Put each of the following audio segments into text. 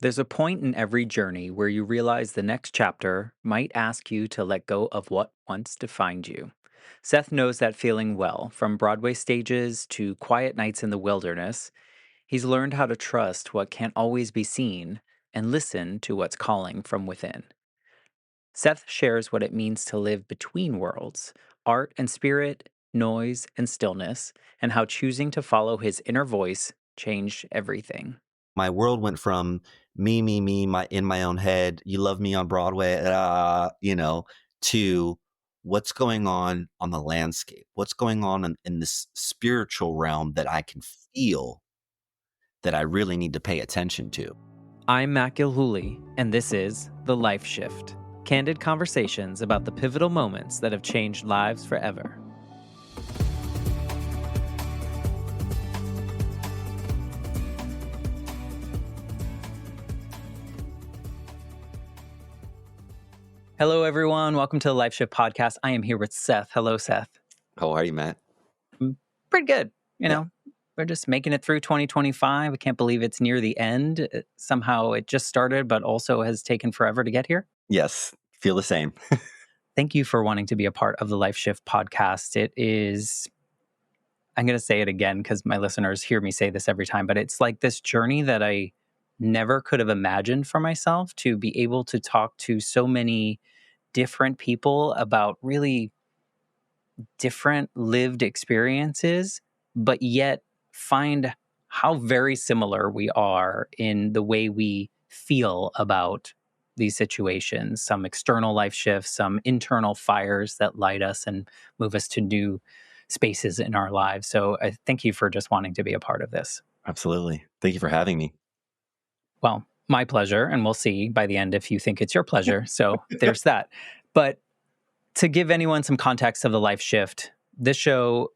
There's a point in every journey where you realize the next chapter might ask you to let go of what once defined you. Seth knows that feeling well. From Broadway stages to quiet nights in the wilderness, he's learned how to trust what can't always be seen and listen to what's calling from within. Seth shares what it means to live between worlds, art and spirit, noise and stillness, and how choosing to follow his inner voice changed everything. My world went from me, my in my own head, you love me on Broadway, to what's going on the landscape, what's going on in this spiritual realm that I can feel that I really need to pay attention to. I'm Matt Gilhooly, and this is The Life Shift, candid conversations about the pivotal moments that have changed lives forever. Hello, everyone. Welcome to the Life Shift podcast. I am here with Seth. Hello, Seth. How are you, Matt? Pretty good. You Yeah. know, we're just making it through 2025. I can't believe it's near the end. Somehow it just started, but also has taken forever to get here. Yes, feel the same. Thank you for wanting to be a part of the Life Shift podcast. It is, I'm going to say it again because my listeners hear me say this every time, but it's like this journey that I never could have imagined for myself, to be able to talk to so many different people about really different lived experiences, but yet find how very similar we are in the way we feel about these situations. Some external life shifts, some internal fires that light us and move us to new spaces in our lives. So I thank you for just wanting to be a part of this. Absolutely. Thank you for having me. Well, my pleasure. And we'll see by the end if you think it's your pleasure. So there's that. But to give anyone some context of the life shift, this show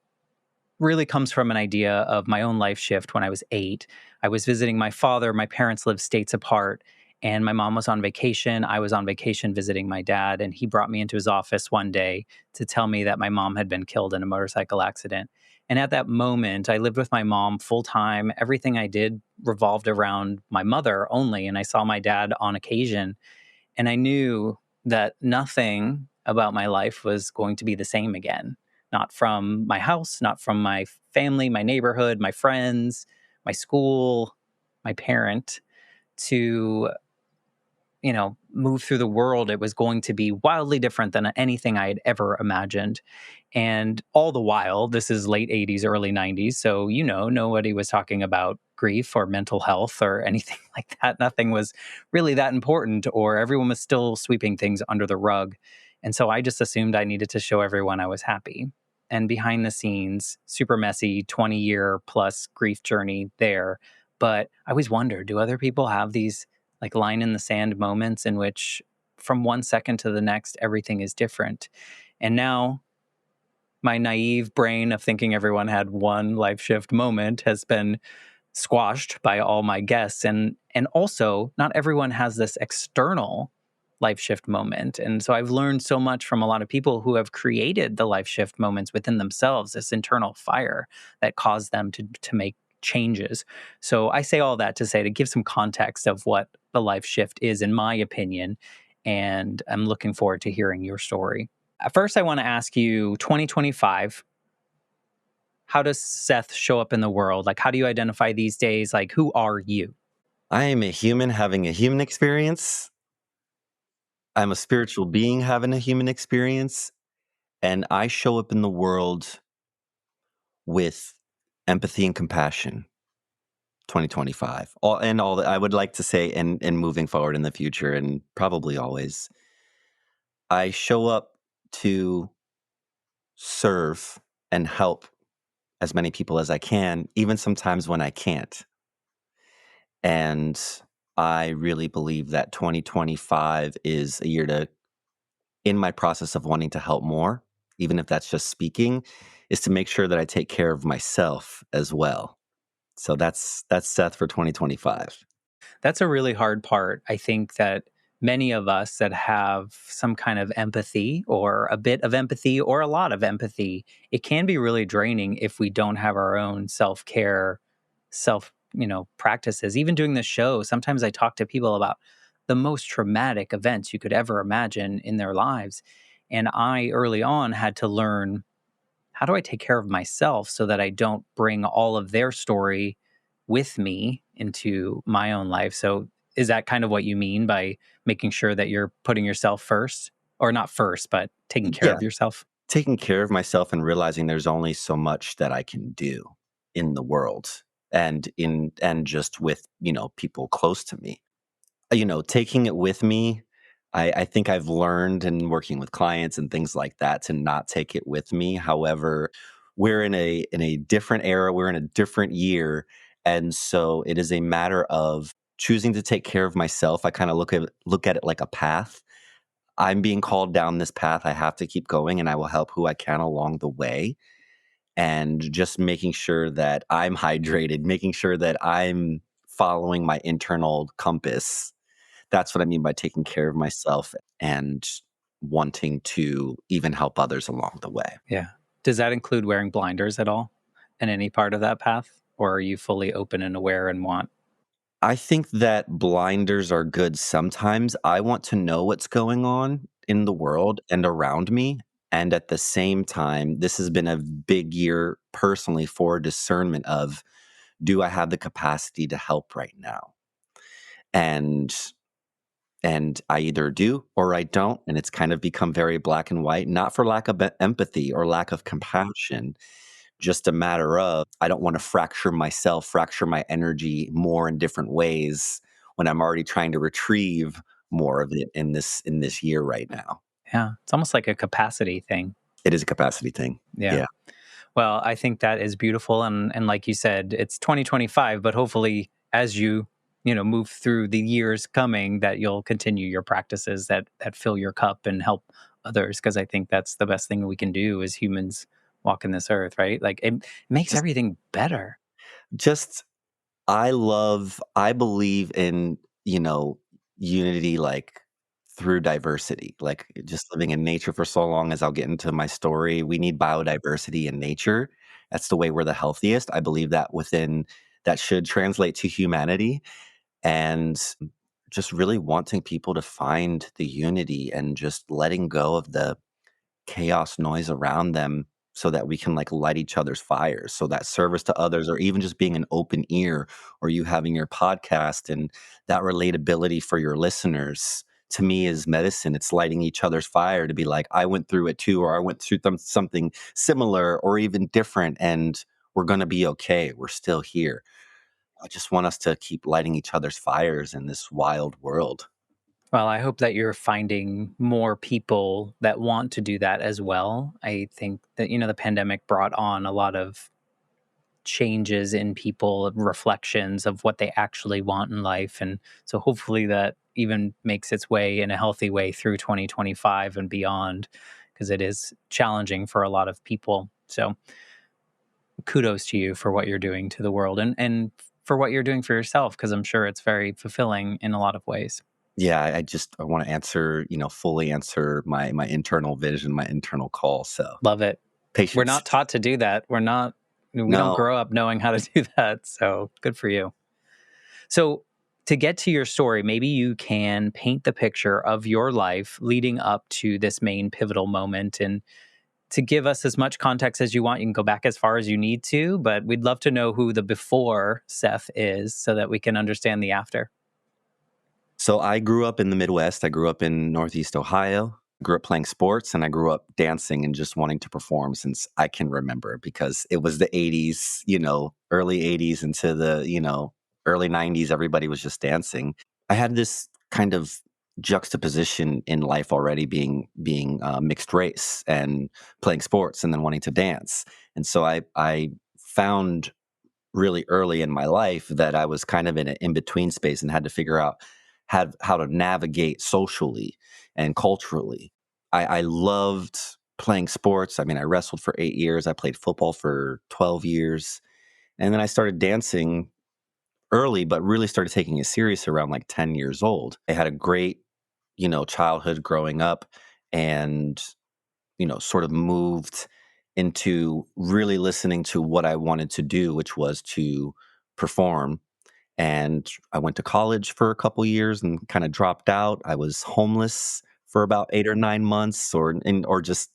really comes from an idea of my own life shift when I was 8. I was visiting my father. My parents lived states apart, and my mom was on vacation. I was on vacation visiting my dad, and he brought me into his office one day to tell me that my mom had been killed in a motorcycle accident. And at that moment, I lived with my mom full time. Everything I did revolved around my mother only, and I saw my dad on occasion. And I knew that nothing about my life was going to be the same again. Not from my house, not from my family, my neighborhood, my friends, my school, my parent, to, move through the world. It was going to be wildly different than anything I had ever imagined. And all the while, this is late 80s, early 90s. So, nobody was talking about grief or mental health or anything like that. Nothing was really that important, or everyone was still sweeping things under the rug. And so I just assumed I needed to show everyone I was happy. And behind the scenes, super messy 20-year plus grief journey there. But I always wonder, do other people have these like line in the sand moments in which from one second to the next, everything is different? And now my naive brain of thinking everyone had one life shift moment has been squashed by all my guests. And also, not everyone has this external life shift moment. And so I've learned so much from a lot of people who have created the life shift moments within themselves, this internal fire that caused them to make changes. So I say all that to say, to give some context of what the life shift is, in my opinion. And I'm looking forward to hearing your story. At first, I want to ask you, 2025, how does Seth show up in the world? Like, how do you identify these days? Like, who are you? I am a human having a human experience. I'm a spiritual being having a human experience. And I show up in the world with empathy and compassion. 2025. All that I would like to say, and moving forward in the future, and probably always, I show up to serve and help as many people as I can, even sometimes when I can't. And I really believe that 2025 is a year to, in my process of wanting to help more, even if that's just speaking, is to make sure that I take care of myself as well. So that's Seth for 2025. That's a really hard part. I think that many of us that have some kind of empathy, or a bit of empathy, or a lot of empathy, it can be really draining if we don't have our own self care, self practices. Even doing the show, sometimes I talk to people about the most traumatic events you could ever imagine in their lives. And I early on had to learn, how do I take care of myself so that I don't bring all of their story with me into my own life? So is that kind of what you mean by making sure that you're putting yourself first, or not first, but taking care Yeah, of yourself? taking care of myself and realizing there's only so much that I can do in the world and just with, people close to me. Taking it with me, I think I've learned in working with clients and things like that to not take it with me. However, we're in a different era, we're in a different year, and so it is a matter of choosing to take care of myself. I kind of look at it like a path. I'm being called down this path. I have to keep going, and I will help who I can along the way. And just making sure that I'm hydrated, making sure that I'm following my internal compass. That's what I mean by taking care of myself and wanting to even help others along the way. Yeah. Does that include wearing blinders at all in any part of that path? Or are you fully open and aware and want? I think that blinders are good sometimes. I want to know what's going on in the world and around me. And at the same time, this has been a big year personally for discernment of, do I have the capacity to help right now? And and I either do or I don't, and it's kind of become very black and white, not for lack of empathy or lack of compassion, just a matter of I don't want to fracture myself, fracture my energy more in different ways when I'm already trying to retrieve more of it in this year right now. Yeah. It's almost like a capacity thing. It is a capacity thing. Yeah. Yeah. Well, I think that is beautiful, and like you said, it's 2025, but hopefully as you move through the years coming, that you'll continue your practices that fill your cup and help others, because I think that's the best thing we can do as humans walking this earth, right? Like it makes Just everything better. just I believe in, unity, like, through diversity, like, just living in nature for so long, as I'll get into my story, we need biodiversity in nature. That's the way we're the healthiest. I believe that should translate to humanity, and just really wanting people to find the unity and just letting go of the chaos noise around them so that we can like light each other's fires, so that service to others, or even just being an open ear, or you having your podcast and that relatability for your listeners, to me is medicine. It's lighting each other's fire to be like, I went through it too, or I went through something similar or even different, and we're going to be okay, we're still here. I just want us to keep lighting each other's fires in this wild world. Well, I hope that you're finding more people that want to do that as well. I think that, the pandemic brought on a lot of changes in people, reflections of what they actually want in life. And so hopefully that even makes its way in a healthy way through 2025 and beyond, because it is challenging for a lot of people. So kudos to you for what you're doing to the world, and for what you're doing for yourself, because I'm sure it's very fulfilling in a lot of ways. Yeah, I want to answer, fully answer my internal vision, my internal call. So Love it. We're patience. not taught to do that. We don't No. grow up knowing how to do that. So good for you. So, to get to your story, maybe you can paint the picture of your life leading up to this main pivotal moment. And to give us as much context as you want, you can go back as far as you need to, but we'd love to know who the before Seth is so that we can understand the after. So I grew up in the Midwest. I grew up in Northeast Ohio. Grew up playing sports, and I grew up dancing and just wanting to perform since I can remember, because it was the 80s, early 80s into the, early 90s. Everybody was just dancing. I had this kind of juxtaposition in life already, being mixed race and playing sports and then wanting to dance. And so I found really early in my life that I was kind of in an in-between space and had to figure out how to navigate socially and culturally. I loved playing sports. I mean, I wrestled for 8 years. I played football for 12 years. And then I started dancing early, but really started taking it serious around like 10 years old. I had a great, childhood growing up, and sort of moved into really listening to what I wanted to do, which was to perform And I went to college for a couple years and kind of dropped out. I was homeless for about 8 or 9 months, or just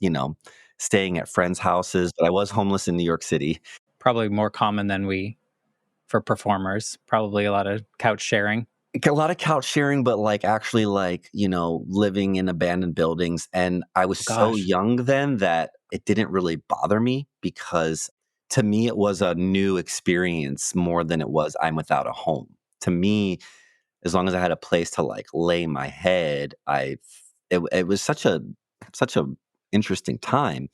staying at friends' houses. But I was homeless in New York City. Probably more common than we for performers. Probably a lot of couch sharing. A lot of couch sharing, but like actually like, living in abandoned buildings. And I was Oh so gosh. young then that it didn't really bother me because to me it was a new experience more than it was I'm without a home. To me, as long as I had a place to like lay my head, it was such a interesting time.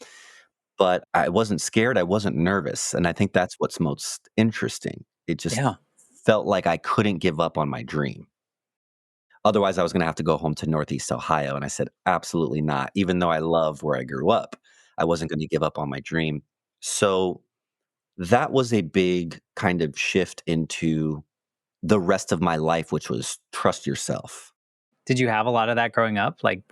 But I wasn't scared, I wasn't nervous, and I think that's what's most interesting. It just Yeah. felt like I couldn't give up on my dream. Otherwise, I was gonna have to go home to Northeast Ohio, and I said, "Absolutely not." Even though I love where I grew up, I wasn't gonna give up on my dream. So, that was a big kind of shift into the rest of my life, which was trust yourself. Did you have a lot of that growing up? Like,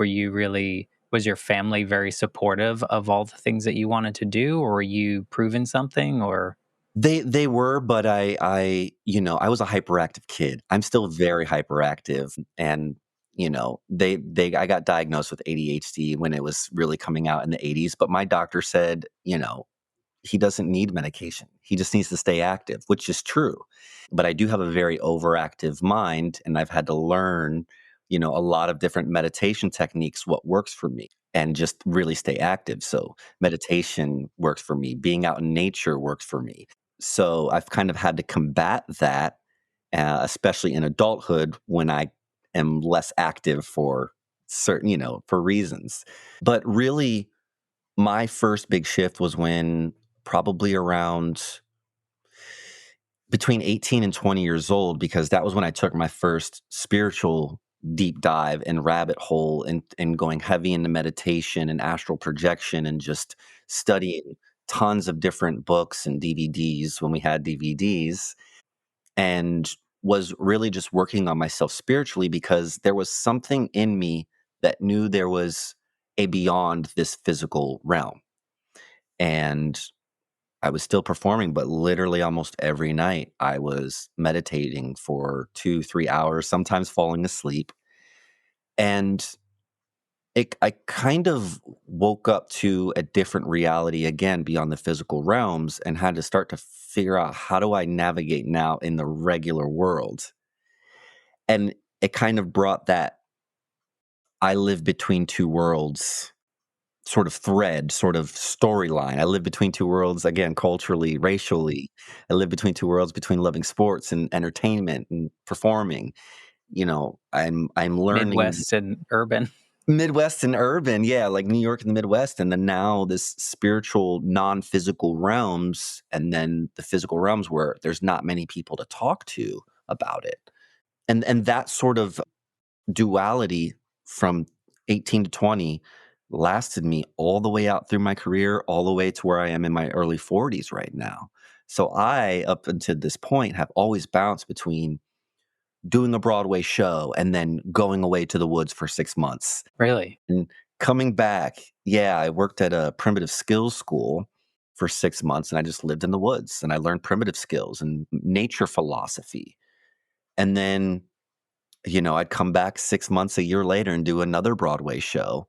was your family very supportive of all the things that you wanted to do, or were you proving something, or They were, but I was a hyperactive kid. I'm still very hyperactive, and, they I got diagnosed with ADHD when it was really coming out in the '80s, but my doctor said, he doesn't need medication. He just needs to stay active, which is true. But I do have a very overactive mind, and I've had to learn, a lot of different meditation techniques, what works for me, and just really stay active. So, meditation works for me, being out in nature works for me. So, I've kind of had to combat that, especially in adulthood when I am less active for certain, for reasons. But really, my first big shift was when probably around between 18 and 20 years old, because that was when I took my first spiritual deep dive and rabbit hole and going heavy into meditation and astral projection and just studying tons of different books and DVDs when we had DVDs, and was really just working on myself spiritually because there was something in me that knew there was a beyond this physical realm. And I was still performing, but literally almost every night I was meditating for 2, 3 hours, sometimes falling asleep. And I kind of woke up to a different reality again beyond the physical realms and had to start to figure out how do I navigate now in the regular world. And it kind of brought that I live between two worlds sort of thread, sort of storyline. I live between two worlds, again, culturally, racially. I live between two worlds between loving sports and entertainment and performing. I'm learning Midwest and urban? Midwest and urban, yeah, like New York and the Midwest, and then now this spiritual, non-physical realms, and then the physical realms where there's not many people to talk to about it. And that sort of duality from 18 to 20 lasted me all the way out through my career, all the way to where I am in my early 40s right now. So I, up until this point, have always bounced between doing a Broadway show and then going away to the woods for 6 months Really? and coming back. Yeah, I worked at a primitive skills school for 6 months and I just lived in the woods and I learned primitive skills and nature philosophy. And then I'd come back 6 months, a year later and do another Broadway show,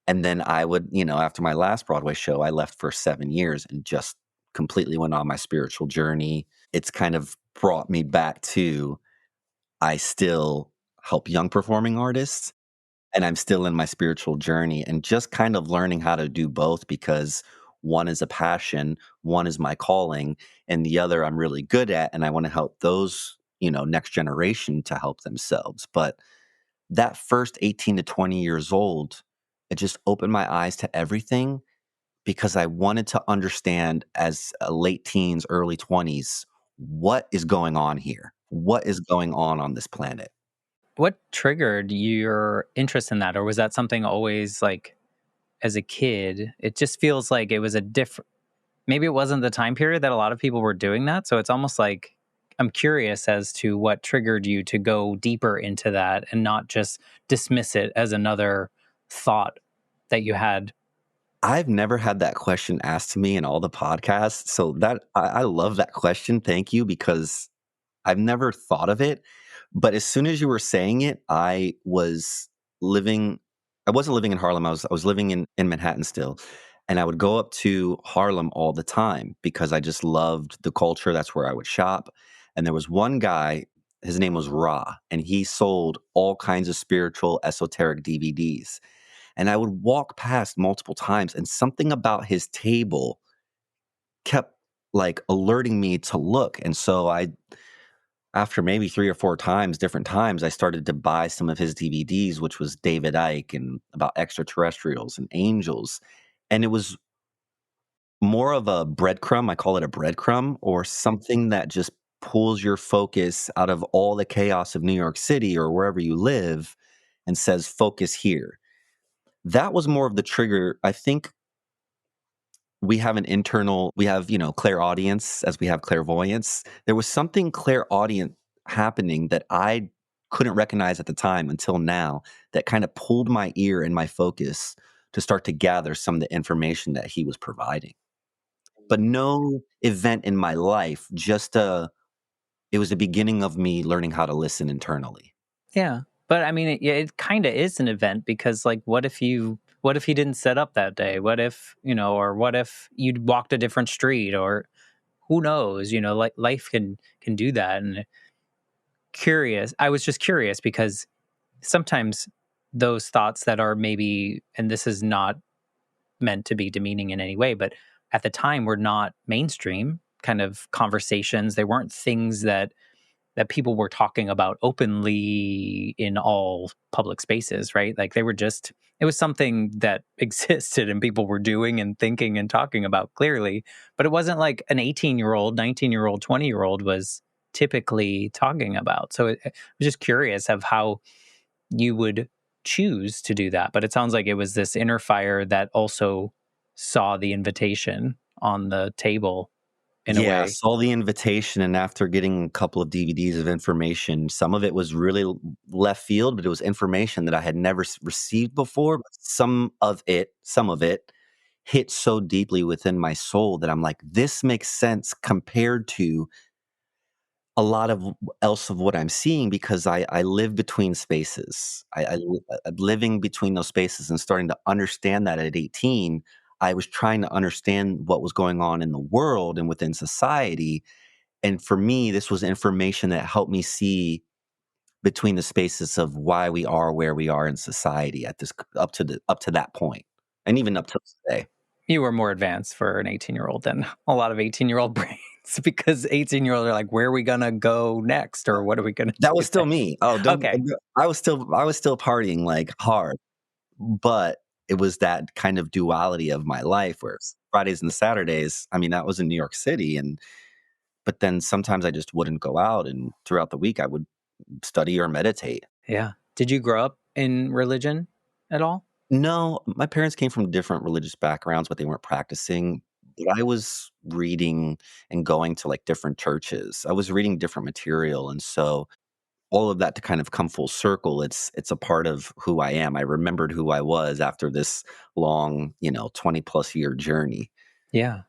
and then I would after my last Broadway show, I left for 7 years and just completely went on my spiritual journey. It's kind of brought me back to I still help young performing artists, and I'm still in my spiritual journey and just kind of learning how to do both because one is a passion, one is my calling, and the other I'm really good at, and I wanna help those, next generation to help themselves. But that first 18 to 20 years old, it just opened my eyes to everything because I wanted to understand as late teens, early 20s, what is going on here? What is going on this planet? What triggered your interest in that? Or was that something always like as a kid? It just feels like it was a different, maybe it wasn't the time period that a lot of people were doing that. So it's almost like I'm curious as to what triggered you to go deeper into that and not just dismiss it as another thought that you had. I've never had that question asked to me in all the podcasts. So that I love that question. Thank you, because I've never thought of it, but as soon as you were saying it, living I wasn't living in Harlem, I was living in Manhattan still, and I would go up to Harlem all the time because I just loved the culture, that's where I would shop, and there was one guy, his name was Ra, and he sold all kinds of spiritual, esoteric DVDs, and I would walk past multiple times, and something about his table kept, like, alerting me to look, and so I after maybe 3 or 4 times, different times, I started to buy some of his DVDs, which was David Icke and about extraterrestrials and angels, and it was more of a breadcrumb, I call it a breadcrumb, or something that just pulls your focus out of all the chaos of New York City or wherever you live and says, "Focus here." That was more of the trigger. I think we have, clairaudience as we have clairvoyance. There was something clairaudient happening that I couldn't recognize at the time until now that kind of pulled my ear and my focus to start to gather some of the information that he was providing. But no event in my life, it was the beginning of me learning how to listen internally. Yeah. But I mean, it kind of is an event because, like, what if you didn't set up that day? What if, or what if you'd walked a different street, or who knows, like life can do that. And I was just curious because sometimes those thoughts that are maybe, and this is not meant to be demeaning in any way, but at the time were not mainstream kind of conversations. They weren't things that people were talking about openly in all public spaces, right? Like it was something that existed and people were doing and thinking and talking about clearly, but it wasn't like an 18-year-old, 19-year-old, 20-year-old was typically talking about. So I was just curious of how you would choose to do that. But it sounds like it was this inner fire that also saw the invitation on the table in a Yeah, way. saw the invitation, and after getting a couple of DVDs of information, some of it was really left field, but it was information that I had never received before. But some of it hit so deeply within my soul that I'm like, this makes sense compared to a lot of else of what I'm seeing because I live between spaces. Living between those spaces and starting to understand that at 18, I was trying to understand what was going on in the world and within society. And for me, this was information that helped me see between the spaces of why we are where we are in society at this up to that point, and even up to today. You were more advanced for an 18-year-old than a lot of 18-year-old brains because 18-year-olds are like, where are we gonna go next? Or what are we gonna That do was still next? me. Oh, don't. Okay. I was still partying like hard. But it was that kind of duality of my life where it's Fridays and Saturdays, I mean, that was in New York City, and but then sometimes I just wouldn't go out, and throughout the week, I would study or meditate. Yeah. Did you grow up in religion at all? No, my parents came from different religious backgrounds, but they weren't practicing. But I was reading and going to, like, different churches. I was reading different material, and so all of that to kind of come full circle, it's a part of who I am. I remembered who I was after this long, 20 plus year journey. Yeah.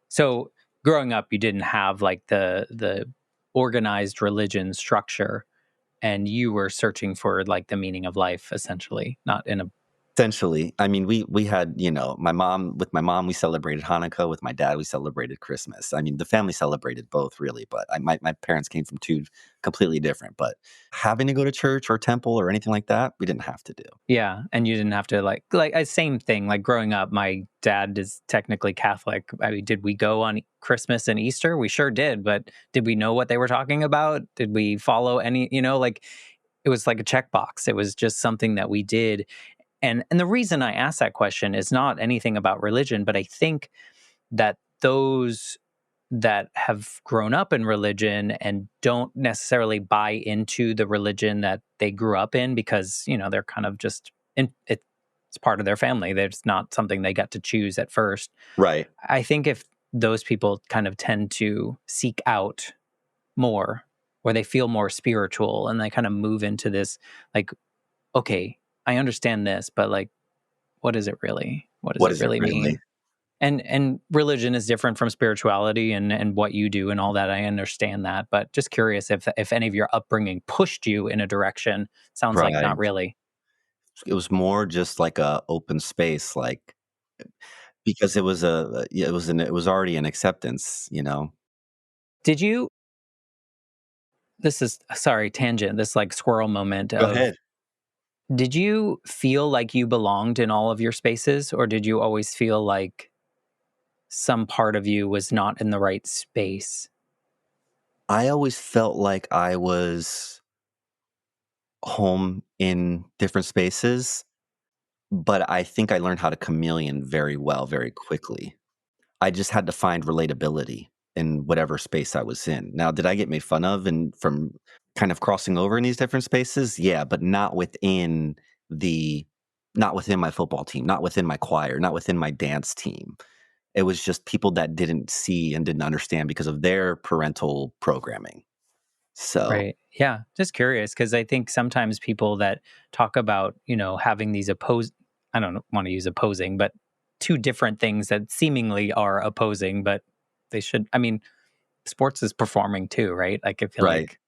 So growing up, you didn't have like the organized religion structure, and you were searching for like the meaning of life, essentially, not in a Essentially, I mean, we had, my mom, we celebrated Hanukkah. With my dad, we celebrated Christmas. I mean, the family celebrated both, really, but my parents came from two completely different. But having to go to church or temple or anything like that, we didn't have to do. yeah, and you didn't have to same thing. Like growing up, my dad is technically Catholic. I mean, did we go on Christmas and Easter? We sure did, but did we know what they were talking about? Did we follow any? Like it was like a checkbox. It was just something that we did. And the reason I asked that question is not anything about religion, but I think that those that have grown up in religion and don't necessarily buy into the religion that they grew up in because, they're kind of just it's part of their family. There's not something they got to choose at first. Right. I think if those people kind of tend to seek out more or they feel more spiritual and they kind of move into this like, okay, I understand this, but like, what is it really? What does What it is it really really? mean? And religion is different from spirituality and what you do and all that. I understand that, but just curious if any of your upbringing pushed you in a direction. Sounds like not Right. really. It was more just like a open space, like, because it was yeah, it was already an acceptance, you know? Did you this is sorry, tangent, this like squirrel moment Go of ahead. did you feel like you belonged in all of your spaces or did you always feel like some part of you was not in the right space? I always felt like I was home in different spaces, but I think I learned how to chameleon very well, very quickly. I just had to find relatability in whatever space I was in. Now, did I get made fun of and from kind of crossing over in these different spaces? Yeah, but the not within my football team, not within my choir, not within my dance team. It was just people that didn't see and didn't understand because of their parental programming. So, Right. Yeah. Just curious because I think sometimes people that talk about, having these I don't want to use opposing, but two different things that seemingly are opposing, but they should, I mean, sports is performing too, right? Like I feel right. like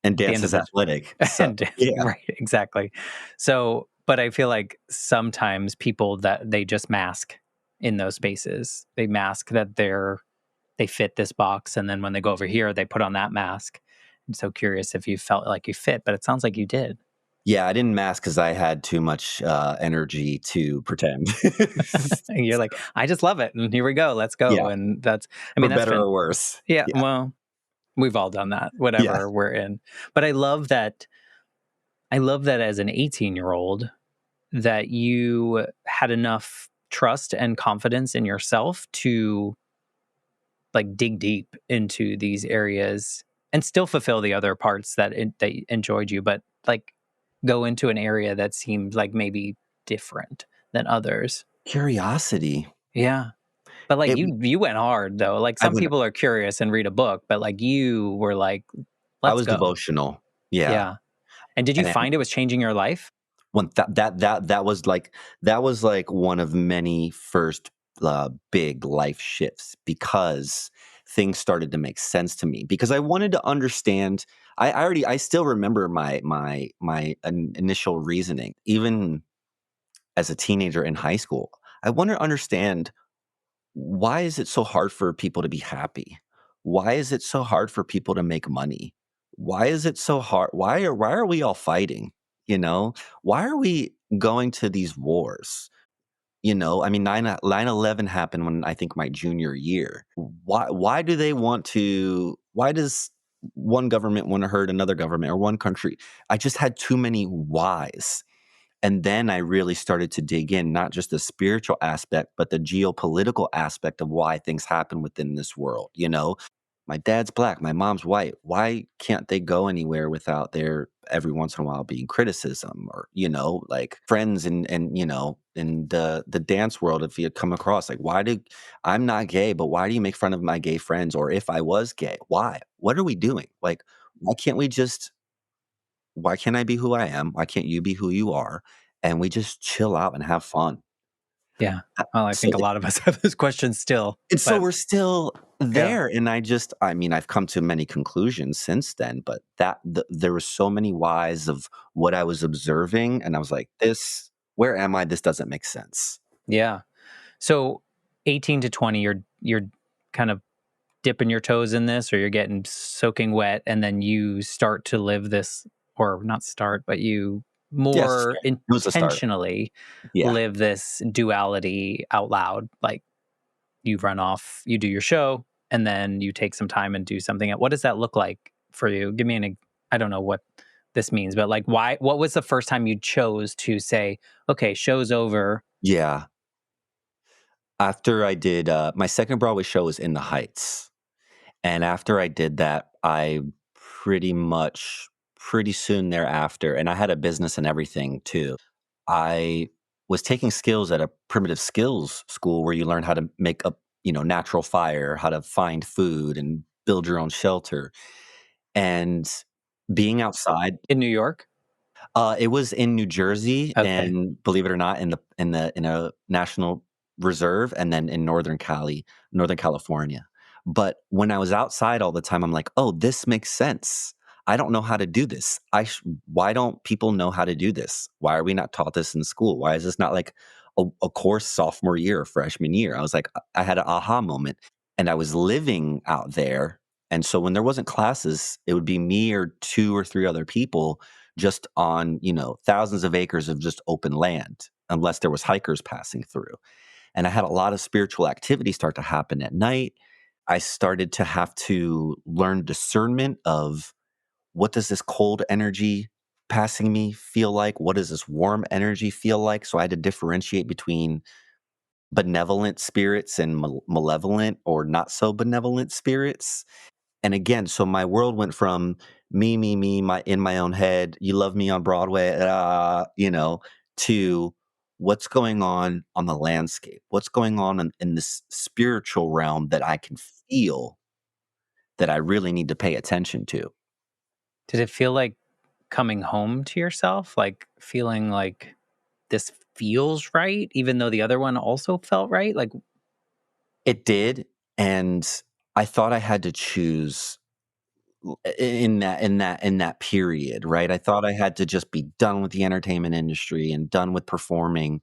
And at the dance end of is the, athletic. So, and yeah. right, exactly. So, but I feel like sometimes people that they just mask in those spaces, they mask that they fit this box. And then when they go over here, they put on that mask. I'm so curious if you felt like you fit, but it sounds like you did. Yeah, I didn't mask because I had too much, energy to pretend. And you're like, I just love it. And here we go. Let's go. Yeah, And for that's better or worse. yeah, Yeah, well, we've all done that, yeah. whatever we're in. But I love that as an 18-year-old that you had enough trust and confidence in yourself to like dig deep into these areas and still fulfill the other parts that enjoyed you, but like go into an area that seemed like maybe different than others. Curiosity. Yeah. But like It you went hard though. Like I some went people are curious and read a book, but like you were like, I let's was go. devotional. Yeah, Yeah. And did you and find it was changing your life? when that was like one of many first, big life shifts because things started to make sense to me because I wanted to understand. I still remember my initial reasoning, even as a teenager in high school. I want to understand, why is it so hard for people to be happy? Why is it so hard for people to make money? Why is it so hard? Why are we all fighting? You know, why are we going to these wars? You know, I mean, 9/11 happened when I think my junior year. Why do they want to? Why does one government want to hurt another government or one country? I just had too many whys. And then I really started to dig in, not just the spiritual aspect, but the geopolitical aspect of why things happen within this world. You know, my dad's black, my mom's white. Why can't they go anywhere without there every once in a while being criticism, or, like friends and in the dance world, if you come across like, I'm not gay, but why do you make fun of my gay friends? Or if I was gay, why? What are we doing? Like, why can't we just why can't I be who I am? Why can't you be who you are? And we just chill out and have fun. Yeah. Uh, Well, I so think a lot of us have those questions still. and so But we're still yeah. there, and I mean, I've come to many conclusions since then, but there were so many whys of what I was observing, and I was like, "This where am I? This doesn't make sense." Yeah. So 18 to 20, you're kind of dipping your toes in this or you're getting soaking wet and then you start to live this or not start, but you Yes, more it was a start. intentionally Yeah. live this duality out loud. Like you run off, you do your show, and then you take some time and do something. What does that look like for you? Give me I don't know what this means, but like what was the first time you chose to say, okay, show's over? Yeah. After I did, my second Broadway show was In the Heights. And after I did that, I pretty much pretty soon thereafter, and I had a business and everything too. I was taking skills at a primitive skills school where you learn how to make a, natural fire, how to find food and build your own shelter. And being outside, In New York? it was in New Jersey, Okay. and believe it or not, in a national. Reserve and then in Northern California. But when I was outside all the time, I'm like, "Oh, this makes sense. I don't know how to do this. Why don't people know how to do this? Why are we not taught this in school? Why is this not like a course sophomore year or freshman year?" I was like, I had an aha moment, and I was living out there, and so when there wasn't classes, it would be me or 2 or 3 other people just on, thousands of acres of just open land, unless there was hikers passing through. And I had a lot of spiritual activity start to happen at night. I started to have to learn discernment of, what does this cold energy passing me feel like? What does this warm energy feel like? So I had to differentiate between benevolent spirits and malevolent or not so benevolent spirits. And again, so my world went from me, my in my own head, you love me on Broadway, to what's going on the landscape, what's going on in this spiritual realm that I can feel, that I really need to pay attention to. Did it feel like coming home to yourself? Like feeling like this feels right, even though the other one also felt right? Like, It did, and I thought I had to choose in that period, right? I thought I had to just be done with the entertainment industry and done with performing,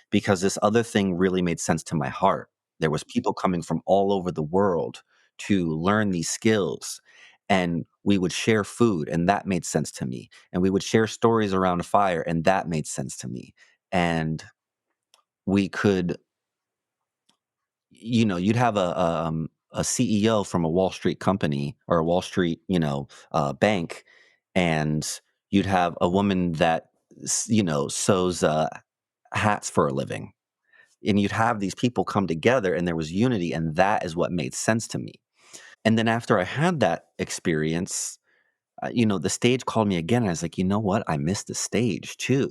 because this other thing really made sense to my heart. There was people coming from all over the world to learn these skills, and we would share food, and that made sense to me. And we would share stories around a fire, and that made sense to me. And we could, you'd have a CEO from a Wall Street company or a Wall Street, bank, and you'd have a woman that, sews hats for a living. And you'd have these people come together, and there was unity, and that is what made sense to me. And then after I had that experience, the stage called me again. And I was like, you know what? I missed the stage too.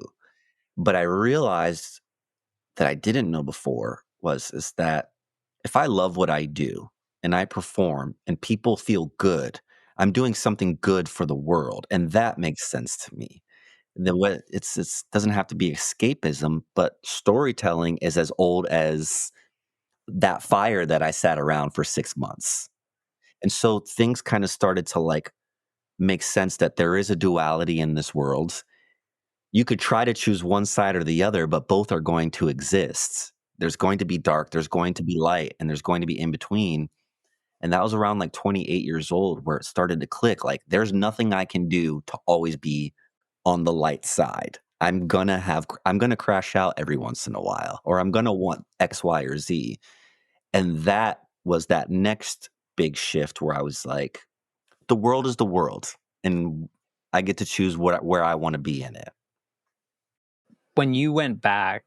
But I realized that I didn't know before is that if I love what I do and I perform and people feel good, I'm doing something good for the world, and that makes sense to me. The way it's doesn't have to be escapism, but storytelling is as old as that fire that I sat around for 6 months. And so things kind of started to like make sense that there is a duality in this world. You could try to choose one side or the other, but both are going to exist. There's going to be dark, there's going to be light, and there's going to be in between. And that was around like 28 years old where it started to click. Like, there's nothing I can do to always be on the light side. I'm gonna crash out every once in a while, or I'm gonna want X, Y, or Z. And that was that next big shift where I was like, the world is the world, and I get to choose where I want to be in it. when you went back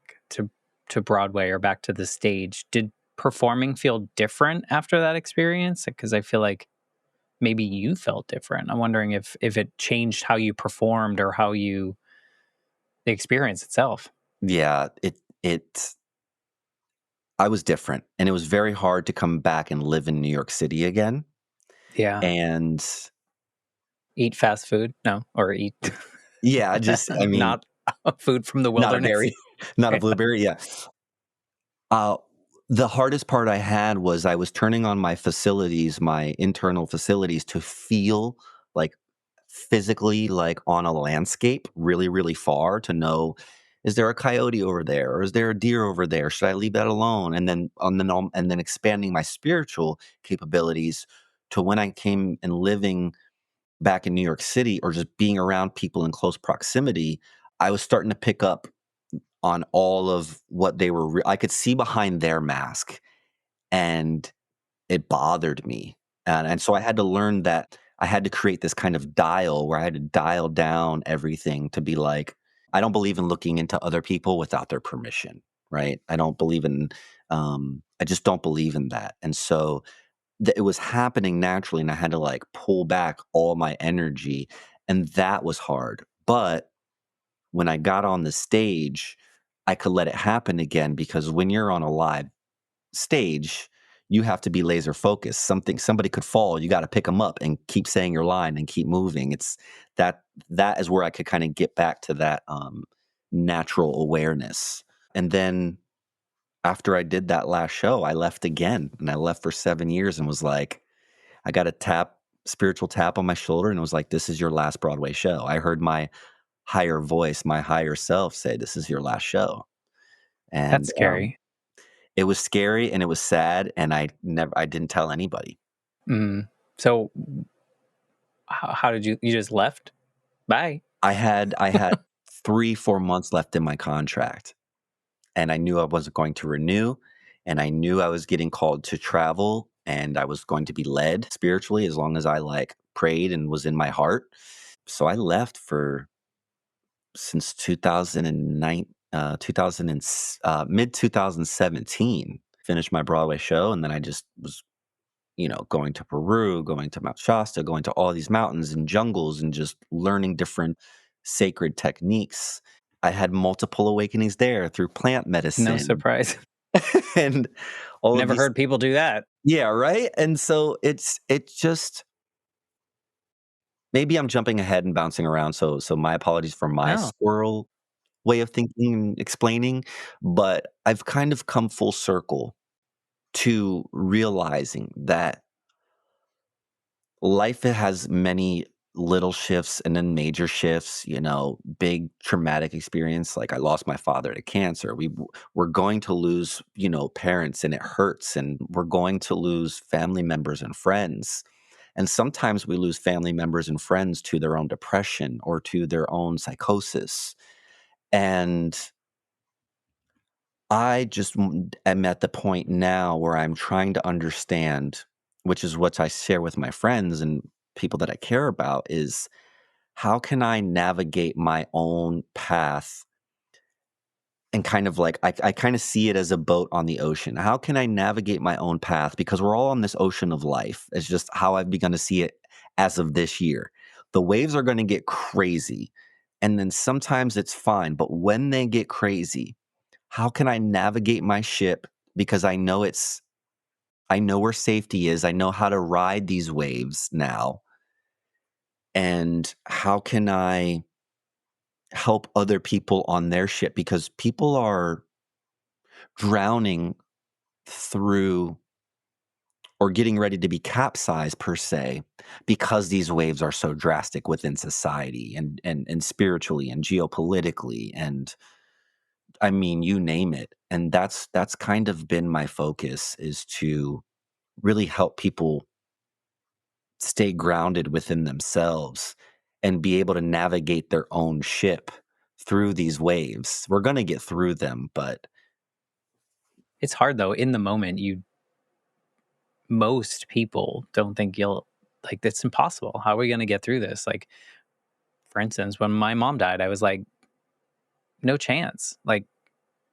to Broadway or back to the stage, did performing feel different after that experience? Because I feel like maybe you felt different. I'm wondering if it changed how you performed or how you the experience itself. Yeah, it I was different, and it was very hard to come back and live in New York City again. Yeah. And Eat fast food? No, or eat yeah, I mean, not food from the not a wilderness. berry, not a blueberry. Yeah. Uh, the hardest part I had was I was turning on my internal facilities to feel like physically like on a landscape really, really far, to know, is there a coyote over there, or is there a deer over there? Should I leave that alone? And then expanding my spiritual capabilities to when I came and living back in New York City, or just being around people in close proximity, I was starting to pick up on all of what they were. I could see behind their mask, and it bothered me. And so I had to learn that I had to create this kind of dial where I had to dial down everything to be like, I don't believe in looking into other people without their permission, right? I don't believe in, I just don't believe in that. And so it was happening naturally, and I had to like pull back all my energy. And that was hard. But when I got on the stage, I could let it happen again, because when you're on a live stage, you have to be laser focused. Somebody could fall, you got to pick them up and keep saying your line and keep moving. It's that is where I could kind of get back to that natural awareness. And then after I did that last show, I left again, and I left for 7 years and was like, I got a spiritual tap on my shoulder, and it was like, "This is your last Broadway show." I heard my higher voice, my higher self say, "This is your last show." That's And, scary. it was scary and it was sad, and I didn't tell anybody. Mm. So how did you just left? Bye. I had 3, 4 months left in my contract, and I knew I wasn't going to renew, and I knew I was getting called to travel, and I was going to be led spiritually as long as I, like, prayed and was in my heart. So I left for since 2009, 2000 and mid 2017, finished my Broadway show, and then I just was, going to Peru, going to Mount Shasta, going to all these mountains and jungles and just learning different sacred techniques. I had multiple awakenings there through plant No medicine surprise. and all of Never these. heard people do that. Yeah, right? And so it's just maybe I'm jumping ahead and bouncing around, so my apologies for my No. squirrel way of thinking and explaining, but I've kind of come full circle to realizing that life has many little shifts and then major shifts, big traumatic experience. Like I lost my father to cancer. We're going to lose, parents and it hurts. And we're going to lose family members and friends. And sometimes we lose family members and friends to their own depression or to their own psychosis. And I just am at the point now where I'm trying to understand, which is what I share with my friends and people that I care about, is how can I navigate my own path and kind of like I kind of see it as a boat on the ocean. How can I navigate my own path? Because we're all on this ocean of life. It's just how I've begun to see it as of this year. The waves are going to get crazy. And then sometimes it's fine. But when they get crazy, how can I navigate my ship? Because I know where safety is. I know how to ride these waves now. And how can I help other people on their ship? Because people are drowning through or getting ready to be capsized per se because these waves are so drastic within society and spiritually and geopolitically and I mean you name it. And that's kind of been my focus, is to really help people stay grounded within themselves and be able to navigate their own ship through these waves. We're going to get through them, but It's hard though. In the moment, most people don't think you'll like that's impossible. How are we going to get through this? Like, for instance, when my mom died, I was like, no chance. Like,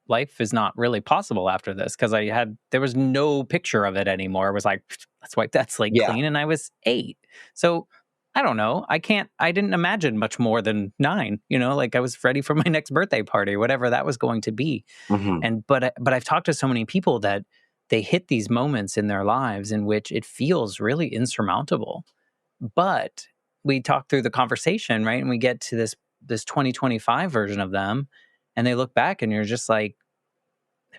life is not really possible after this because there was no picture of it anymore. It was like, let's wipe that slate yeah. clean. And I was 8. So I don't know. I didn't imagine much more than 9, like I was ready for my next birthday party, whatever that was going to be. Mhm. But I've talked to so many people that they hit these moments in their lives in which it feels really insurmountable. But we talk through the conversation, right? And we get to this 2025 version of them and they look back and you're just like,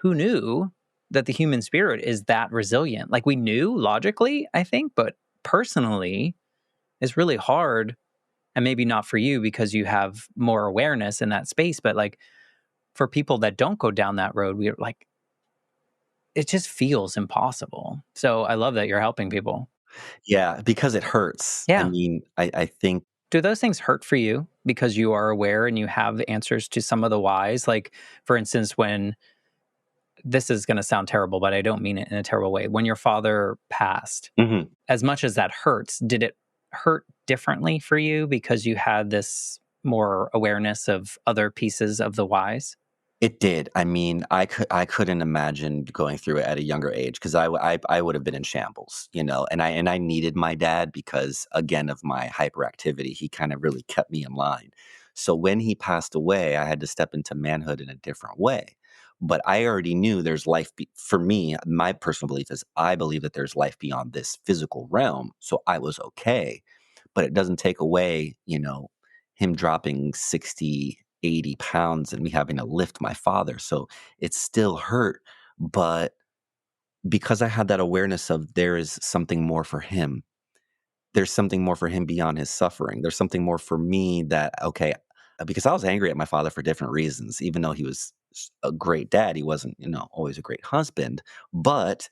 who knew that the human spirit is that resilient? Like we knew logically, I think, but personally, it's really hard. And maybe not for you because you have more awareness in that space, but like for people that don't go down that road, we're like, it just feels impossible. So I love that you're helping people. Yeah, because it hurts. I Yeah. mean, I think Do those things hurt for you because you are aware and you have the answers to some of the whys? Like, for instance, when this is going to sound terrible, but I don't mean it in a terrible way. When your father passed, mhm. as much as that hurts, did it hurt differently for you because you had this more awareness of other pieces of the whys? It did. I mean, I couldn't imagine going through it at a younger age because I would have been in shambles, and I needed my dad because, again, of my hyperactivity. He kind of really kept me in line. So when he passed away, I had to step into manhood in a different way. But I already knew there's for me, my personal belief is I believe that there's life beyond this physical realm. So I was okay. But it doesn't take away, him dropping 60, 80 pounds and me having to lift my father. So it still hurt. But because I had that awareness of there is something more for him, there's something more for him beyond his suffering. There's something more for me that, okay, because I was angry at my father for different reasons, even though he was a great dad, he wasn't, always a great husband. But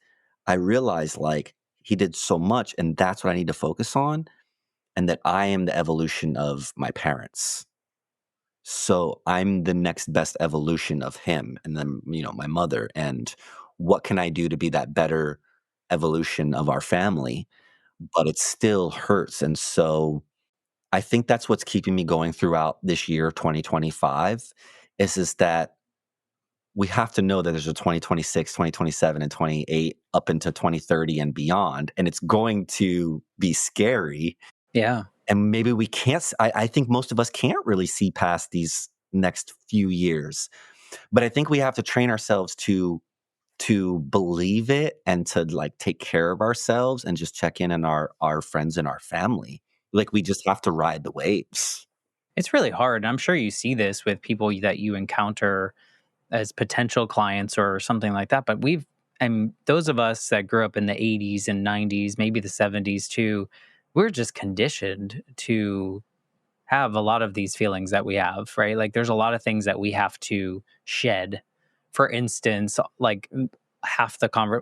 I realized like he did so much, and that's what I need to focus on, and that I am the evolution of my parents. So I'm the next best evolution of him and then, my mother. And what can I do to be that better evolution of our family? But it still hurts. And so I think that's what's keeping me going throughout this year, 2025, is that we have to know that there's a 2026, 2027, and 28 up into 2030 and beyond. And it's going to be scary. Yeah. And maybe we can't, I think most of us can't really see past these next few years. But I think we have to train ourselves to believe it and to like take care of ourselves and just check in on our friends and our family. Like we just have to ride the waves. It's really hard. And I'm sure you see this with people that you encounter as potential clients or something like that. But and those of us that grew up in the 80s and 90s, maybe the 70s too, we're just conditioned to have a lot of these feelings that we have, right? Like there's a lot of things that we have to shed. For instance, like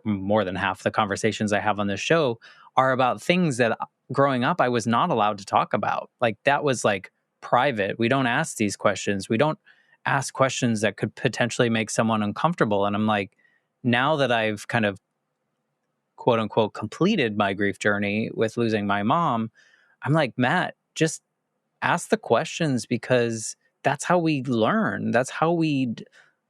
more than half the conversations I have on this show are about things that growing up I was not allowed to talk about. Like that was like private. We don't ask these questions. We don't ask questions that could potentially make someone uncomfortable. And I'm like, now that I've kind of quote unquote completed my grief journey with losing my mom, I'm like, Matt, just ask the questions because that's how we learn. That's how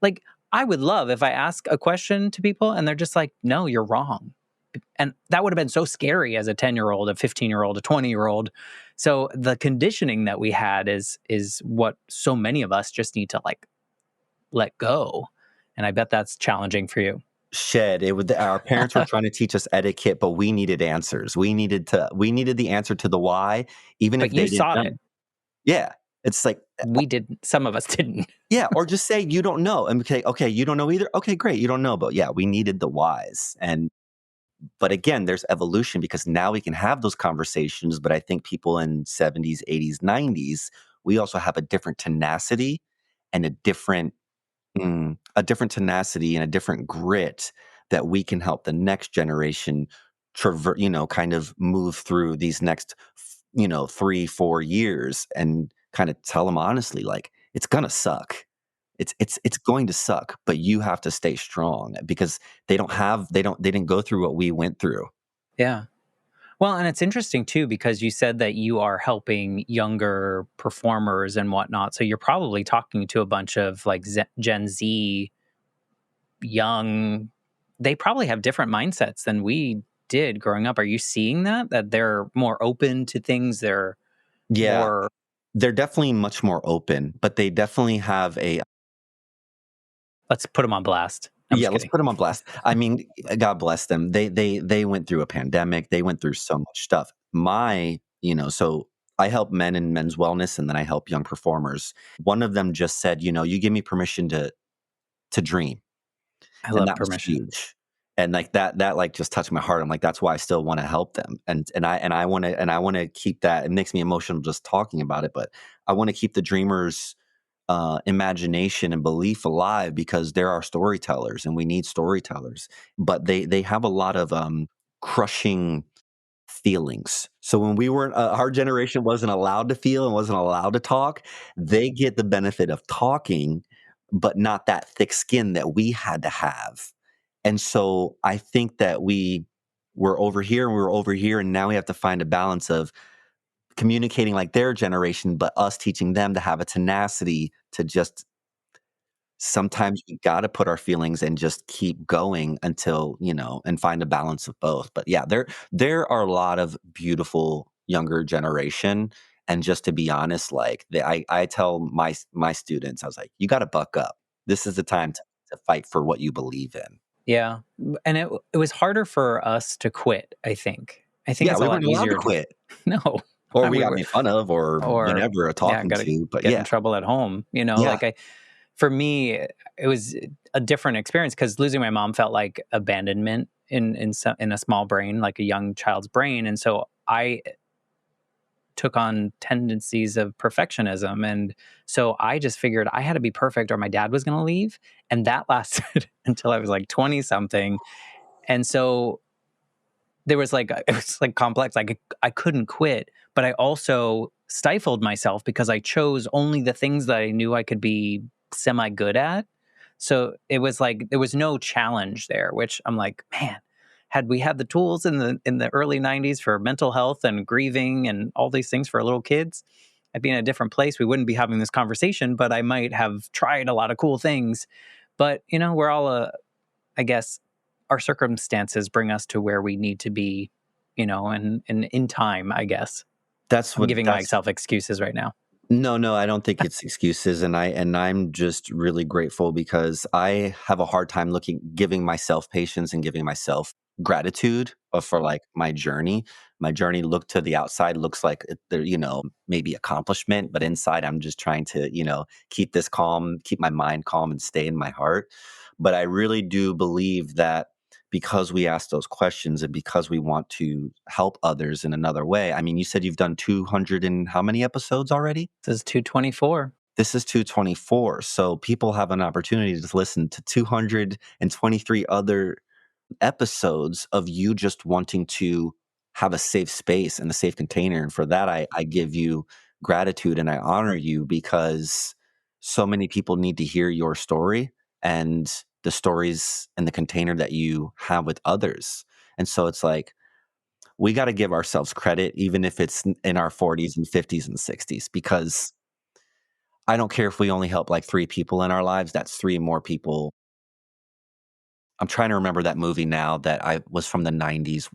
like, I would love if I ask a question to people and they're just like, no, you're wrong. And that would have been so scary as a 10-year-old, a 15-year-old, a 20-year-old. So the conditioning that we had is what so many of us just need to like let go. And I bet that's challenging for you. Our parents were trying to teach us etiquette, but we needed answers. We needed the answer to the why, even But if you they didn't sought know. it. Yeah. It's like, We didn't. Some of us didn't. yeah, or just say you don't know and okay, you don't know either. Okay, great, you don't know, but yeah, we needed the whys. But again, there's evolution because now we can have those conversations. But I think people in 70s, 80s, 90s, we also have a different tenacity and a different tenacity and a different grit that we can help the next generation kind of move through these next, 3, 4 years and kind of tell them honestly, like, it's gonna suck. It's going to suck, but you have to stay strong because they didn't go through what we went through. Yeah. Well, and it's interesting too because you said that you are helping younger performers and whatnot. So you're probably talking to a bunch of like Gen Z young. They probably have different mindsets than we did growing up. Are you seeing that they're more open to things? They're Yeah, more. they're definitely much more open, but they definitely have a Let's put them on blast. I'm yeah, just let's kidding. put them on blast. I mean, God bless them. They went through a pandemic. They went through so much stuff. So I help men in men's wellness, and then I help young performers. One of them just said, you give me permission to dream, I and love that was permission. huge. And like that like just touched my heart. I'm like, that's why I still want to help them, and I want to keep that. It makes me emotional just talking about it, but I want to keep the dreamers imagination and belief alive because there are storytellers and we need storytellers, but they have a lot of crushing feelings. So when we weren't, our generation wasn't allowed to feel and wasn't allowed to talk, they get the benefit of talking, but not that thick skin that we had to have. And so I think that we were over here and we were over here, and now we have to find a balance of communicating like their generation, but us teaching them to have a tenacity to just sometimes we gotta put our feelings and just keep going until, and find a balance of both. But yeah, there are a lot of beautiful younger generation. And just to be honest, like I tell my students, I was like, you gotta buck up. This is the time to fight for what you believe in. Yeah. And it was harder for us to quit, I think. I think Yeah, it's a we lot weren't allowed to easier to. quit. No. Or I we we got were made fun of or or whatever, yeah, talking gotta to, but get in yeah. trouble at home, Yeah. like for me, it was a different experience because losing my mom felt like abandonment in a small brain, like a young child's brain, and so I took on tendencies of perfectionism, and so I just figured I had to be perfect or my dad was going to leave, and that lasted until I was like 20 something, and so there was like it was like complex. Like I couldn't quit, but I also stifled myself because I chose only the things that I knew I could be semi good at. So it was like there was no challenge there, which I'm like, man, had we had the tools in the early 90s for mental health and grieving and all these things for little kids, I'd be in a different place. We wouldn't be having this conversation, but I might have tried a lot of cool things. But, we're all I guess our circumstances bring us to where we need to be, and in time, I guess. That's I'm what giving that's myself excuses right now. No, no, I don't think it's excuses, and I'm just really grateful because I have a hard time giving myself patience and giving myself gratitude for like my journey. My journey look to the outside looks like there, maybe accomplishment, but inside I'm just trying to, keep this calm, keep my mind calm and stay in my heart. But I really do believe that because we ask those questions and because we want to help others in another way. I mean, you said you've done 200 and how many episodes already? This is 224. This is 224. So people have an opportunity to listen to 223 other episodes of you just wanting to have a safe space and a safe container. And for that, I give you gratitude and I honor you because so many people need to hear your story and the stories and the container that you have with others. And so it's like, we got to give ourselves credit, even if it's in our 40s and 50s and 60s, because I don't care if we only help like three people in our lives. That's three more people. I'm trying to remember that movie now that I was from the 90s.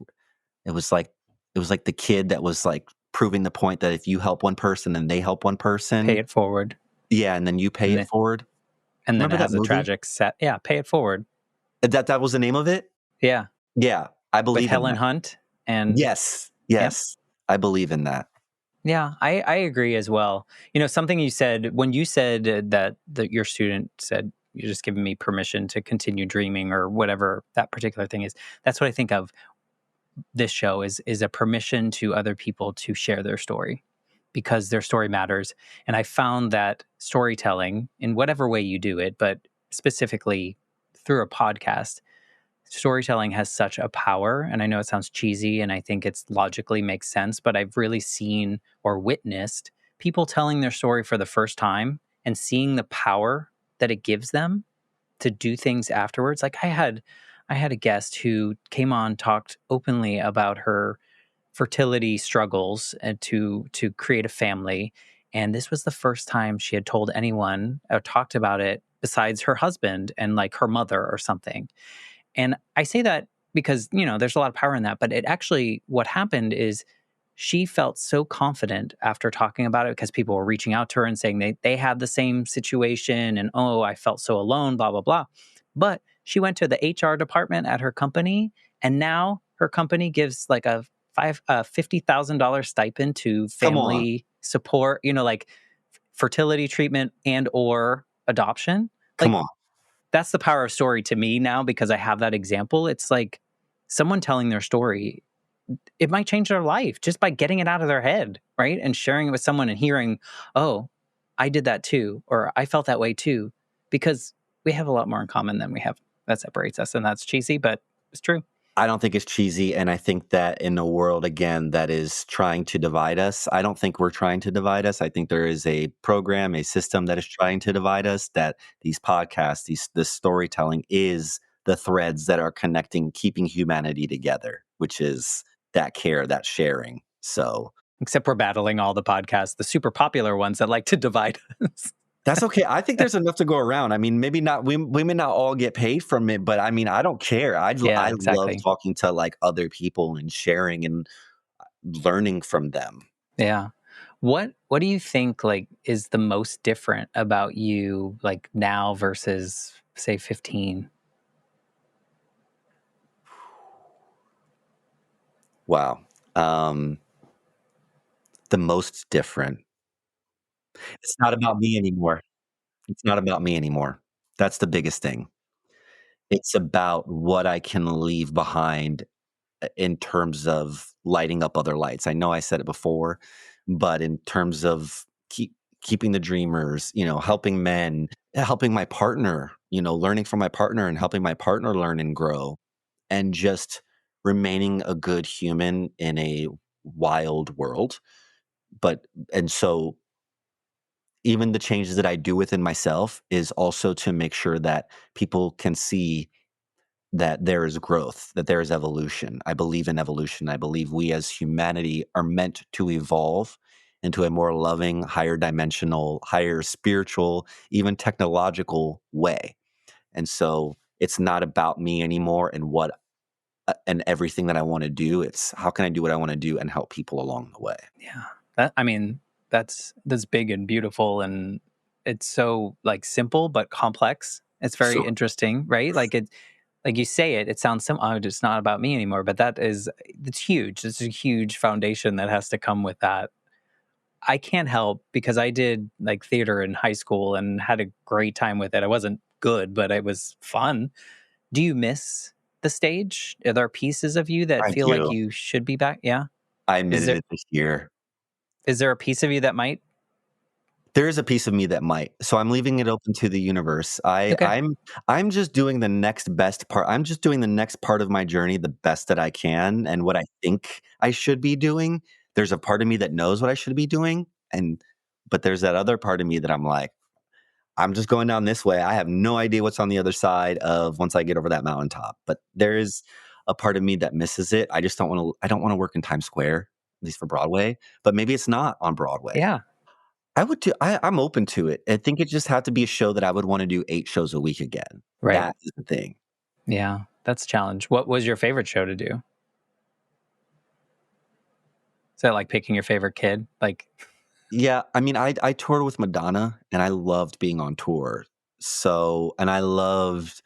It was like the kid that was like proving the point that if you help one person and they help one Pay person, it forward. yeah, and then you pay And it then, forward. and then it Remember that has a movie? tragic set. Yeah, pay it forward. That was the name of it? Yeah. Yeah, I With believe in Helen that. Hunt. And Yes, yep. yes, I believe in that. Yeah, I agree as well. Something you said when you said that your student said, you're just giving me permission to continue dreaming or whatever that particular thing is. That's what I think of this show is a permission to other people to share their story because their story matters. And I found that storytelling in whatever way you do it, but specifically through a podcast, storytelling has such a power. And I know it sounds cheesy and I think it's logically makes sense, but I've really seen or witnessed people telling their story for the first time and seeing the power that it gives them to do things afterwards. Like I had a guest who came on, talked openly about her fertility struggles and to create a family. And this was the first time she had told anyone or talked about it besides her husband and like her mother or something. And I say that because, there's a lot of power in that. But it actually, what happened is she felt so confident after talking about it because people were reaching out to her and saying they had the same situation and, oh, I felt so alone, blah, blah, blah. But she went to the HR department at her company and now her company gives like a $50,000 stipend to Come on, family support, like fertility treatment and or adoption. come Like on. that's the power of story to me now because I have that example. It's like someone telling their story, it might change their life just by getting it out of their head, right? And sharing it with someone and hearing, oh, I did that too, or I felt that way too, because we have a lot more in common than we have that separates us. And that's cheesy, but it's true. I don't think it's cheesy, and I think that in a world, again, that is trying to divide us, I don't think we're trying to divide us. I think there is a program, a system that is trying to divide us, that these podcasts, this storytelling is the threads that are connecting, keeping humanity together, which is that care, that sharing. So Except we're battling all the podcasts, the super popular ones that like to divide us. that's okay. I think there's enough to go around. I mean, maybe not. We may not all get paid from it, but I mean, I don't care. Yeah, I love exactly. talking to like other people and sharing and learning from them. Yeah. What do you think like is the most different about you like now versus say 15? Wow. Um, the most different. It's not about me anymore. It's not about me anymore. That's the biggest thing. It's about what I can leave behind in terms of lighting up other lights. I know I said it before, but in terms of keeping the dreamers, helping men, helping my partner, learning from my partner and helping my partner learn and grow, and just remaining a good human in a wild world. But and so even the changes that I do within myself is also to make sure that people can see that there is growth, that there is evolution. I believe in evolution. I believe we as humanity are meant to evolve into a more loving, higher dimensional, higher spiritual, even technological way. And so it's not about me anymore and and everything that I want to do. It's how can I do what I want to do and help people along the way. Yeah. I mean, that's big and beautiful, and it's so like simple but complex. It's very So interesting, right? Like you say it, it sounds simple. Oh, it's not about me anymore, but it's huge. It's a huge foundation that has to come with that. I can't help because I did like theater in high school and had a great time with it. I wasn't good, but it was fun. Do you miss the stage? Are there pieces of you that I feel like do. you should be back? Yeah. I Is admitted there it this year. is there a piece of you that might? There is a piece of me that might. So I'm leaving it open to the universe. Okay. I'm just doing the next best part. I'm just doing the next part of my journey the best that I can and what I think I should be doing. There's a part of me that knows what I should be doing but there's that other part of me that I'm like, I'm just going down this way. I have no idea what's on the other side of once I get over that mountaintop. But there is a part of me that misses it. I don't want to work in Times Square, at least for Broadway, but maybe it's not on Broadway. Yeah. I'm open to it. I think it just had to be a show that I would wanna do 8 shows a week again. Right. That is the thing. Yeah. That's a challenge. What was your favorite show to do? Is that like picking your favorite kid? Like, Yeah, I mean, I toured with Madonna, and I loved being on tour. And I loved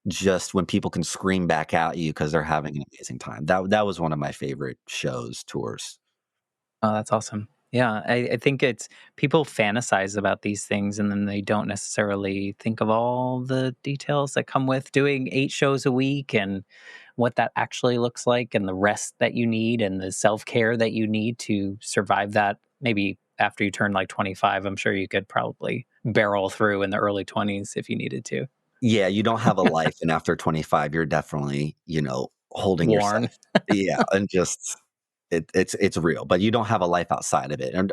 just when people can scream back at you because 'cause they're having an amazing time. That was one of my favorite tours. oh, that's awesome. Yeah, I think it's people fantasize about these things and then they don't necessarily think of all the details that come with doing 8 shows a week and what that actually looks like and the rest that you need and the self care that you need to survive that. Maybe after you turn like 25, I'm sure you could probably barrel through in the early 20s if you needed to. Yeah, you don't have a life, and after 25, you're definitely, holding yourself. Worn. Yeah, and just it's real, but you don't have a life outside of it, and,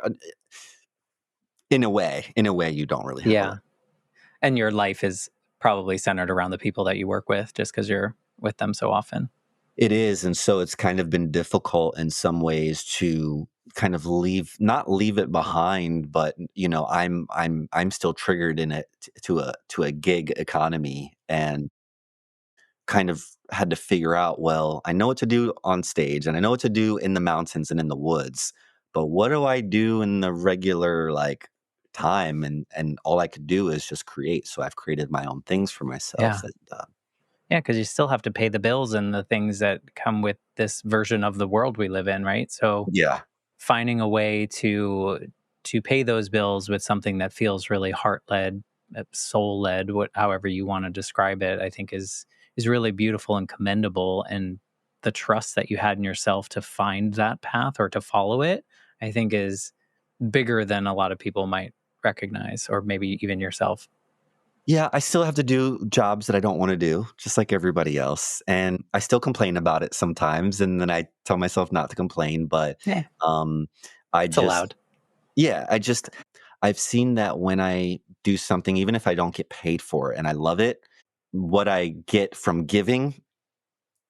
in a way, you don't really have a life. Yeah. And your life is probably centered around the people that you work with just because you're with them so often. It is, and so it's kind of been difficult in some ways to kind of not leave it behind, but, I'm still triggered in it to a gig economy and kind of had to figure out, well, I know what to do on stage and I know what to do in the mountains and in the woods, but what do I do in the regular, like, time? And all I could do is just create, so I've created my own things for myself Yeah. that, Yeah, because you still have to pay the bills and the things that come with this version of the world we live in, right? So yeah. finding a way to pay those bills with something that feels really heart led, soul led, what however you want to describe it, I think is really beautiful and commendable. And the trust that you had in yourself to find that path or to follow it, I think is bigger than a lot of people might recognize, or maybe even yourself. Yeah, I still have to do jobs that I don't wanna do, just like everybody else, and I still complain about it sometimes, and then I tell myself not to complain, but, Yeah, um, I it's just allowed. yeah, I've seen that when I do something, even if I don't get paid for it and I love it, what I get from giving,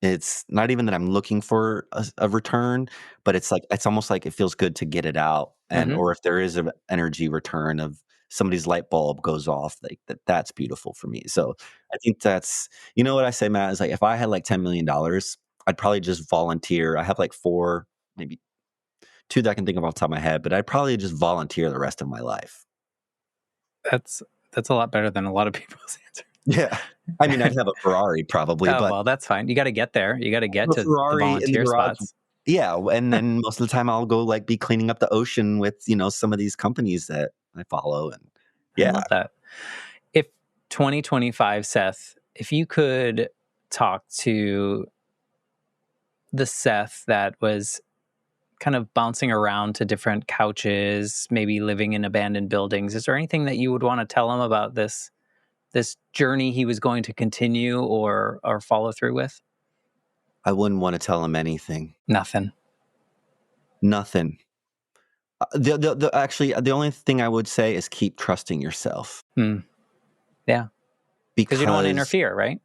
it's not even that I'm looking for a return, but it's almost like it feels good to get it out, and Hmm. or if there is an energy return of somebody's light bulb goes off, like, that's beautiful for me. So, I think what I say, Matt, is, like, if I had, like, $10,000,000, I'd probably just volunteer. I have, like, 4, maybe 2 that I can think of off the top of my head, but I'd probably just volunteer the rest of my life. That's that's a lot better than a lot of people's Yeah. I mean, I'd have a Ferrari probably, Oh, but well, that's fine. You gotta get there. You gotta get a to the Ferrari in the volunteer garage. spots. Yeah, and then most of the time I'll go, like, be cleaning up the ocean with, some of these companies that I follow, and I yeah. love that. 2025, Seth, if you could talk to the Seth that was kind of bouncing around to different couches, maybe living in abandoned buildings, is there anything that you would want to tell him about this journey he was going to continue or follow through with? I wouldn't want to tell him anything. Nothing. Nothing. Actually, the only thing I would say is keep trusting yourself Hmm. Yeah, because you don't want to because interfere, right?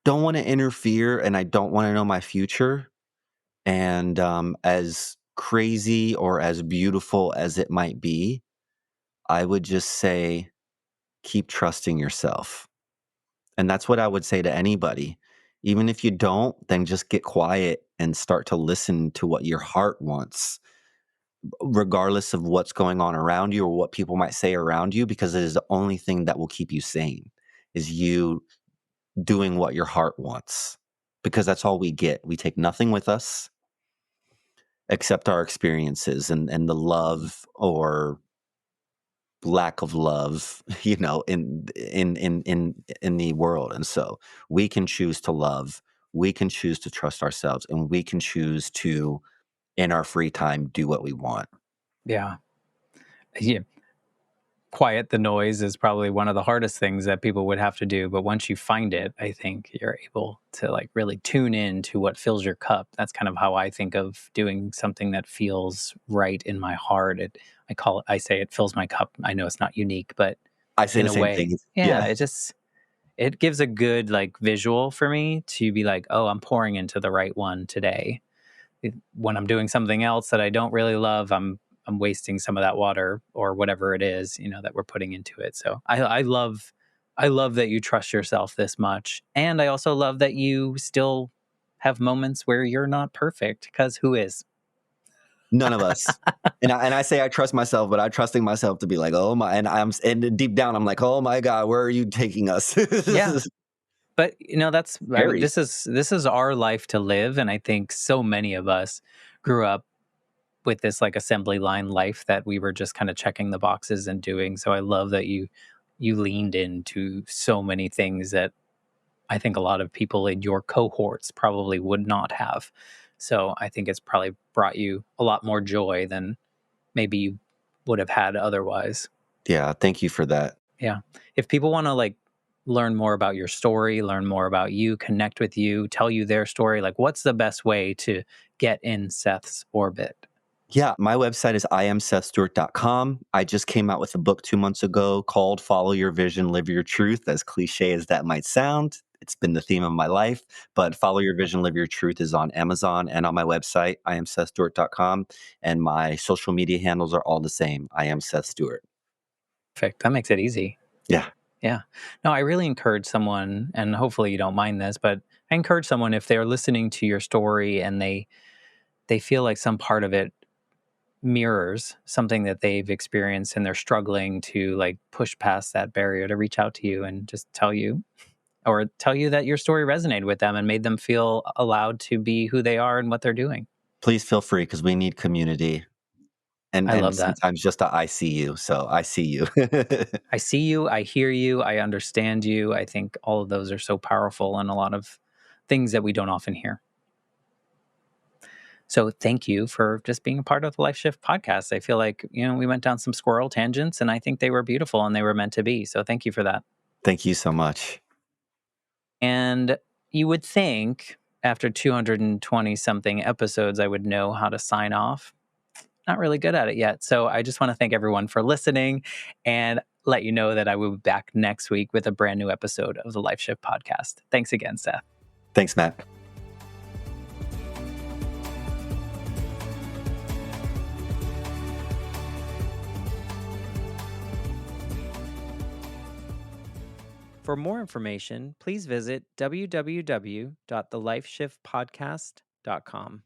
don't want to interfere and I don't want to know my future. And as crazy or as beautiful as it might be, I would just say keep trusting yourself. And that's what I would say to anybody. Even if you don't, then just get quiet and start to listen to what your heart wants, regardless of what's going on around you or what people might say around you, because it is the only thing that will keep you sane is you doing what your heart wants. Because that's all we get. We take nothing with us except our experiences and the love or lack of love, in the world. And so we can choose to love, we can choose to trust ourselves, and we can choose to, in our free time, do what we want. Yeah. Yeah. Quiet the noise is probably one of the hardest things that people would have to do, but once you find it, I think you're able to like really tune in to what fills your cup. That's kind of how I think of doing something that feels right in my heart. I say it fills my cup. I know it's not unique, but I say in the a same way, thing. yeah, Yeah. it gives a good like visual for me to be like, oh, I'm pouring into the right one today. When I'm doing something else that I don't really love, I'm wasting some of that water or whatever it is, that we're putting into it. So I love that you trust yourself this much, and I also love that you still have moments where you're not perfect. Because who is? None of us. And I say I trust myself, but I'm trusting myself to be like, oh my, and deep down I'm like, oh my God, where are you taking us? This Yeah, is but I mean, scary. this is our life to live, and I think so many of us grew up with this like assembly line life that we were just kind of checking the boxes and doing. So I love that you leaned into so many things that I think a lot of people in your cohorts probably would not have. So I think it's probably brought you a lot more joy than maybe you would have had otherwise. Yeah, thank you for that. Yeah. If people want to like learn more about your story, learn more about you, connect with you, tell you their story, like what's the best way to get in Seth's orbit? Yeah, my website is iamsethstewart.com. I just came out with a book 2 months ago called Follow Your Vision, Live Your Truth. As cliche as that might sound, it's been the theme of my life. But Follow Your Vision, Live Your Truth is on Amazon and on my website, iamsethstewart.com. And my social media handles are all the same. I am Seth Stewart. Perfect. That makes it easy. Yeah. Yeah. No, I really encourage someone, and hopefully you don't mind this, but I encourage someone if they're listening to your story and they feel like some part of it mirrors something that they've experienced and they're struggling to like push past that barrier, to reach out to you and just tell you that your story resonated with them and made them feel allowed to be who they are and what they're doing. Please feel free because we need community and I and love that. sometimes just a I see you. So I see you. I see you, I hear you, I understand you. I think all of those are so powerful and a lot of things that we don't often hear. So thank you for just being a part of the Life Shift podcast. I feel like, we went down some squirrel tangents and I think they were beautiful and they were meant to be. So thank you for that. Thank you so much. And you would think after 220 something episodes, I would know how to sign off. Not really good at it yet. So I just want to thank everyone for listening and let you know that I will be back next week with a brand new episode of the Life Shift podcast. Thanks again, Seth. Thanks, Matt. For more information, please visit www.thelifeshiftpodcast.com.